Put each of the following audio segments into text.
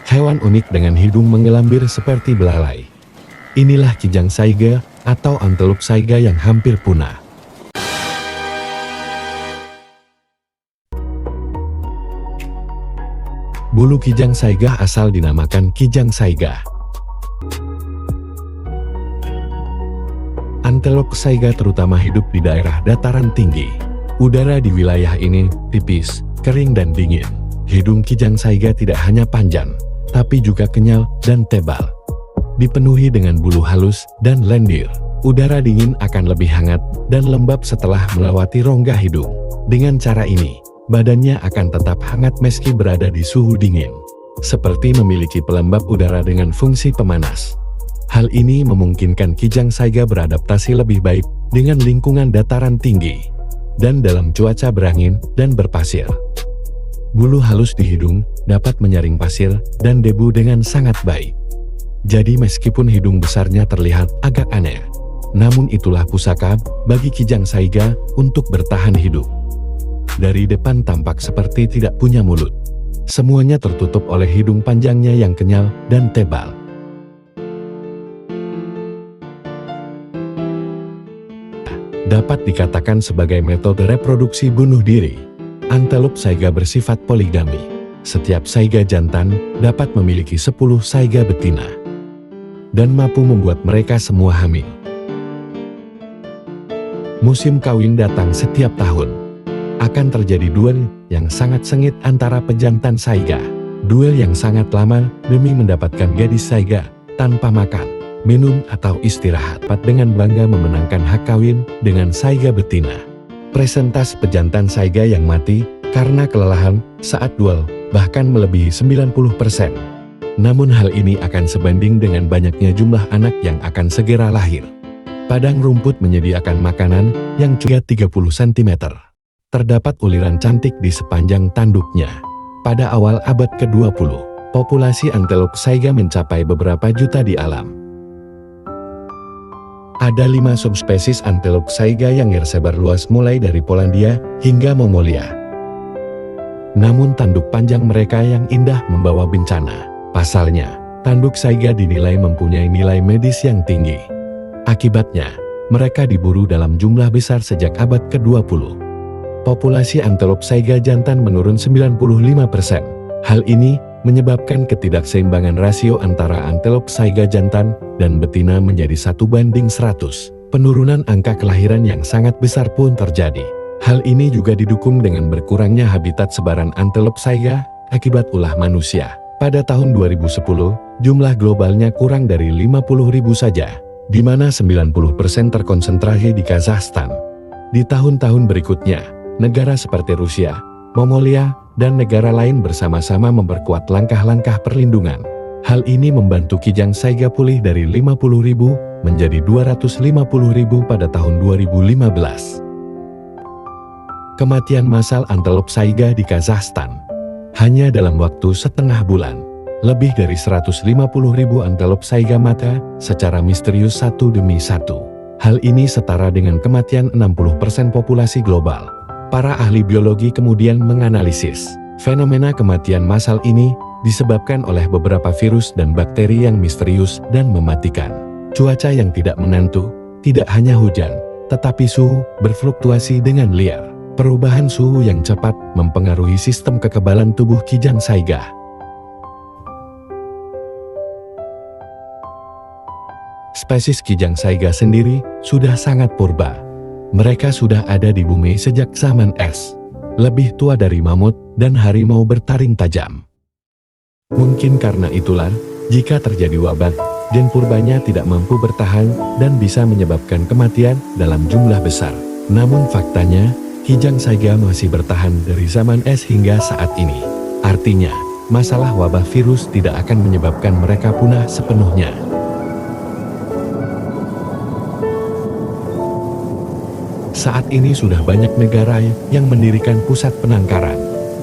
Hewan unik dengan hidung mengelambir seperti belalai. Inilah kijang saiga atau antelope saiga yang hampir punah. Bulu kijang saiga asal dinamakan kijang saiga. Antelope saiga terutama hidup di daerah dataran tinggi. Udara di wilayah ini tipis, kering dan dingin. Hidung kijang saiga tidak hanya panjang, tapi juga kenyal dan tebal. Dipenuhi dengan bulu halus dan lendir. Udara dingin akan lebih hangat dan lembab setelah melewati rongga hidung. Dengan cara ini, badannya akan tetap hangat meski berada di suhu dingin, seperti memiliki pelembab udara dengan fungsi pemanas. Hal ini memungkinkan kijang saiga beradaptasi lebih baik dengan lingkungan dataran tinggi dan dalam cuaca berangin dan berpasir. Bulu halus di hidung dapat menyaring pasir dan debu dengan sangat baik. Jadi meskipun hidung besarnya terlihat agak aneh, namun itulah pusaka bagi kijang saiga untuk bertahan hidup. Dari depan tampak seperti tidak punya mulut. Semuanya tertutup oleh hidung panjangnya yang kenyal dan tebal. Dapat dikatakan sebagai metode reproduksi bunuh diri. Antelope saiga bersifat poligami. Setiap saiga jantan dapat memiliki 10 saiga betina dan mampu membuat mereka semua hamil. Musim kawin datang setiap tahun. Akan terjadi duel yang sangat sengit antara pejantan saiga. Duel yang sangat lama demi mendapatkan gadis saiga tanpa makan, minum atau istirahat. Dengan bangga memenangkan hak kawin dengan saiga betina. Presentase pejantan saiga yang mati karena kelelahan saat duel bahkan melebihi 90%. Namun hal ini akan sebanding dengan banyaknya jumlah anak yang akan segera lahir. Padang rumput menyediakan makanan yang juga 30 cm. Terdapat uliran cantik di sepanjang tanduknya. Pada awal abad ke-20, populasi antelope saiga mencapai beberapa juta di alam. Ada 5 subspesies antelope saiga yang tersebar luas mulai dari Polandia hingga Mongolia. Namun tanduk panjang mereka yang indah membawa bencana. Pasalnya, tanduk saiga dinilai mempunyai nilai medis yang tinggi. Akibatnya, mereka diburu dalam jumlah besar sejak abad ke-20. Populasi antelope saiga jantan menurun 95%. Hal ini menyebabkan ketidakseimbangan rasio antara antelope saiga jantan dan betina menjadi 1:100. Penurunan angka kelahiran yang sangat besar pun terjadi. Hal ini juga didukung dengan berkurangnya habitat sebaran antelope saiga akibat ulah manusia. Pada tahun 2010, jumlah globalnya kurang dari 50.000 saja, di mana 90% terkonsentrasi di Kazakhstan. Di tahun-tahun berikutnya, negara seperti Rusia, Mongolia, dan negara lain bersama-sama memperkuat langkah-langkah perlindungan. Hal ini membantu kijang saiga pulih dari 50.000 menjadi 250.000 pada tahun 2015. Kematian massal antelope saiga di Kazakhstan. Hanya dalam waktu setengah bulan, lebih dari 150.000 antelope saiga mati secara misterius satu demi satu. Hal ini setara dengan kematian 60% populasi global. Para ahli biologi kemudian menganalisis fenomena kematian massal ini disebabkan oleh beberapa virus dan bakteri yang misterius dan mematikan. Cuaca yang tidak menentu, tidak hanya hujan, tetapi suhu berfluktuasi dengan liar. Perubahan suhu yang cepat mempengaruhi sistem kekebalan tubuh kijang saiga. Spesies kijang saiga sendiri sudah sangat purba. Mereka sudah ada di bumi sejak zaman es. Lebih tua dari mamut dan harimau bertaring tajam. Mungkin karena itulah, jika terjadi wabah, gen purbanya tidak mampu bertahan dan bisa menyebabkan kematian dalam jumlah besar. Namun faktanya, kijang saiga masih bertahan dari zaman es hingga saat ini. Artinya, masalah wabah virus tidak akan menyebabkan mereka punah sepenuhnya. Saat ini sudah banyak negara yang mendirikan pusat penangkaran.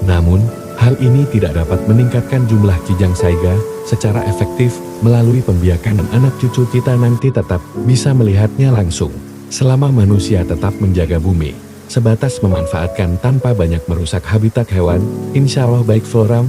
Namun, hal ini tidak dapat meningkatkan jumlah kijang saiga secara efektif melalui pembiakan dan anak cucu kita nanti tetap bisa melihatnya langsung. Selama manusia tetap menjaga bumi, sebatas memanfaatkan tanpa banyak merusak habitat hewan, insya Allah baik flora